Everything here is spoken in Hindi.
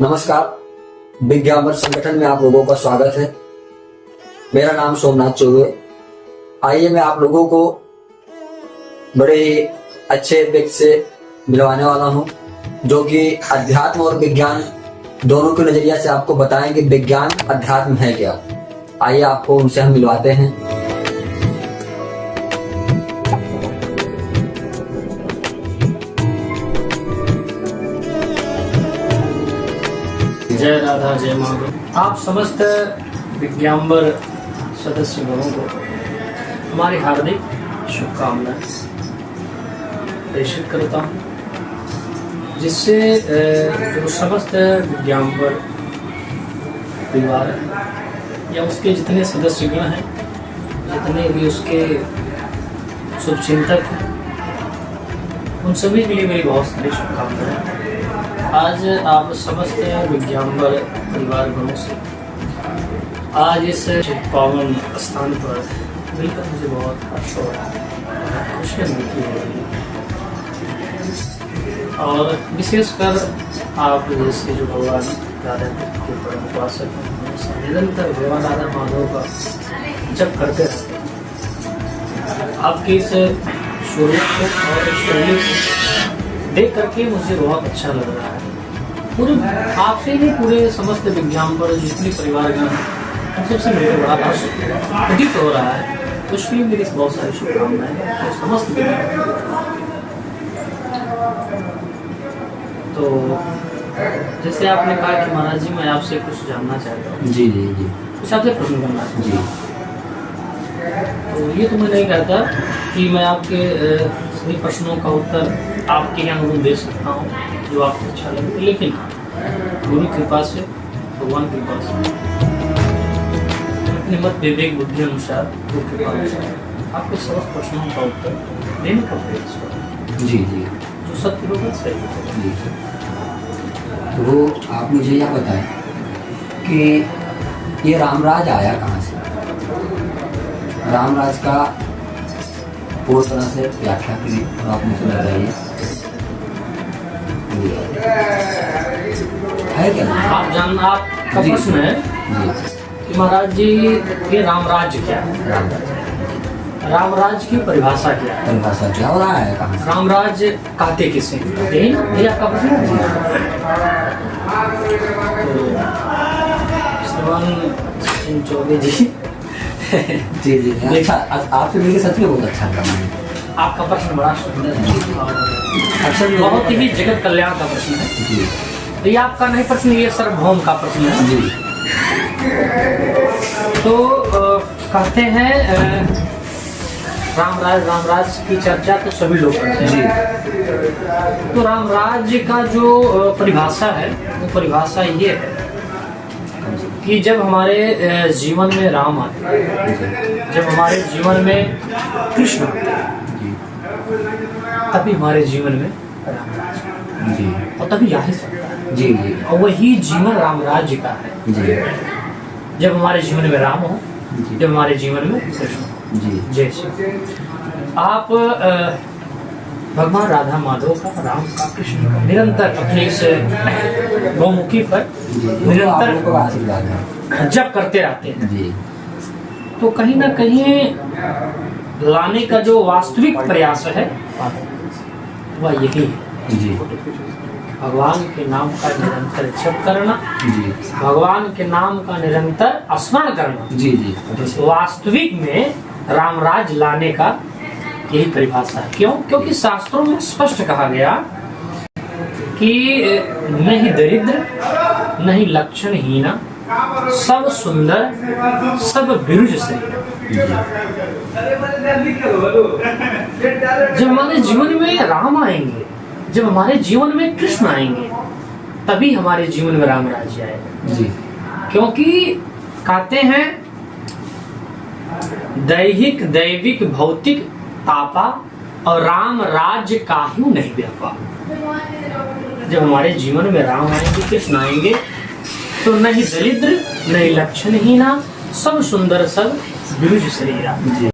नमस्कार, विज्ञापन संगठन में आप लोगों का स्वागत है। मेरा नाम सोमनाथ चौबे। आइए मैं आप लोगों को बड़े ही अच्छे व्यक्ति से मिलवाने वाला हूं, जो कि अध्यात्म और विज्ञान दोनों के नजरिया से आपको बताएंगे विज्ञान अध्यात्म है क्या। आइए आपको उनसे हम मिलवाते हैं। जय राधा जय माधव। आप समस्त विज्ञापन सदस्यगणों को हमारी हार्दिक शुभकामनाएं प्रेषित करता हूँ, जिससे जो समस्त विज्ञापन परिवार है या उसके जितने सदस्यगण हैं, जितने भी उसके शुभचिंतक हैं, उन सभी के लिए मेरी बहुत सारी शुभकामनाएं। आज आप समस्त विज्ञापन परिवार गणों से आज इस पावन स्थान पर मिलकर मुझे बहुत हर्ष हो रहा है, खुशियाँ मिलती हो रही है। और विशेषकर आप जैसे जो भगवान राधा के परम उपासक हैं, निरंतर भगवान राधा माधव का जप करते रहते हैं। आपकी इस स्वरूप को और शैली को देख करके मुझे बहुत अच्छा लग रहा है। पूरे आपसे ही पूरे समस्त विज्ञापन जितने परिवारगण हैं, उन सबसे मेरे बड़ा हर्ष प्रतीत हो रहा है। तो उसके लिए मेरी बहुत सारी शुभकामनाएं तो समस्त तो जैसे आपने कहा कि महाराज जी मैं आपसे कुछ जानना चाहता हूँ। जी जी जी कुछ आपसे प्रश्न करना चाहता जी। तो ये तो मैं नहीं कहता कि मैं आपके सभी प्रश्नों का उत्तर आपके यहाँ गुरु दे सकता हूँ जो आपको अच्छा लगे, लेकिन गुरु कृपा से, भगवान कृपा से, अपने मत विवेक बुद्धि अनुसार, गुरु कृपा अनुसार आपके समस्त प्रश्नों का उत्तर देने का प्रयास करूँ। जी जी जो सत्य होगा सही होगा। जी। तो आप मुझे यह बताएं कि ये रामराज आया कहाँ से? रामराज का पूरी तरह से व्याख्या करिए और आप मुझे बताइए है क्या? आप जानना आपका जी। प्रश्न है जी कि महाराज जी ये रामराज्य क्या है, रामराज रामराज की परिभाषा क्या है, परिभाषा क्या हो रहा है कहाँ से? रामराज कहते किसे, यही ना ये आपका प्रश्न है। श्रीमान सचिन चौबे जी जी जी अच्छा, आपसे मिलकर सच में बहुत अच्छा लगा मुझे। आपका प्रश्न बड़ा सुंदर है और अक्सर बहुत ही जगत कल्याण का प्रश्न है। जी तो ये आपका नहीं प्रश्न, ये सार्वभौम का प्रश्न है। जी तो कहते हैं रामराज की चर्चा तो सभी लोग करते जी हैं। तो रामराज का जो परिभाषा है वो परिभाषा ये है कि जब हमारे जीवन में राम आते हैं, जब हमारे जीवन में कृष्ण आते हैं, तभी हमारे जीवन में रामराज जी और तभी आ ही सकता है। जी जी और वही जीवन रामराज्य का है। जी जब हमारे जीवन में राम हो, जी। जब हमारे जीवन में कृष्ण हो। जी जैसे आप भगवान राधा माधव का, राम का, कृष्ण का निरंतर अपने इस गौमुखी पर निरंतर आशीर्वाद है। जप करते रहते हैं, जी तो कहीं ना कहीं लाने का जो वास्तविक प्रयास है वह यही है। जी भगवान के नाम का निरंतर जप करना, जी भगवान के नाम का निरंतर स्मरण करना, जी जी वास्तविक में रामराज लाने का यही परिभाषा है। क्यों? क्योंकि शास्त्रों में स्पष्ट कहा गया कि नहीं दरिद्र नहीं लक्षणहीना सब सुंदर सब विरुज से। जब हमारे जीवन में राम आएंगे, जब हमारे जीवन में कृष्ण आएंगे, तभी हमारे जीवन में राम राज्य आएगा। जी क्योंकि कहते हैं दैहिक दैविक भौतिक तापा और राम राज्य काहू नहीं व्यापा। जब हमारे जीवन में राम आएंगे, कृष्ण आएंगे, तो नहीं दरिद्र नहीं लक्षणहीना सब सुंदर सब विरुज शरीरा।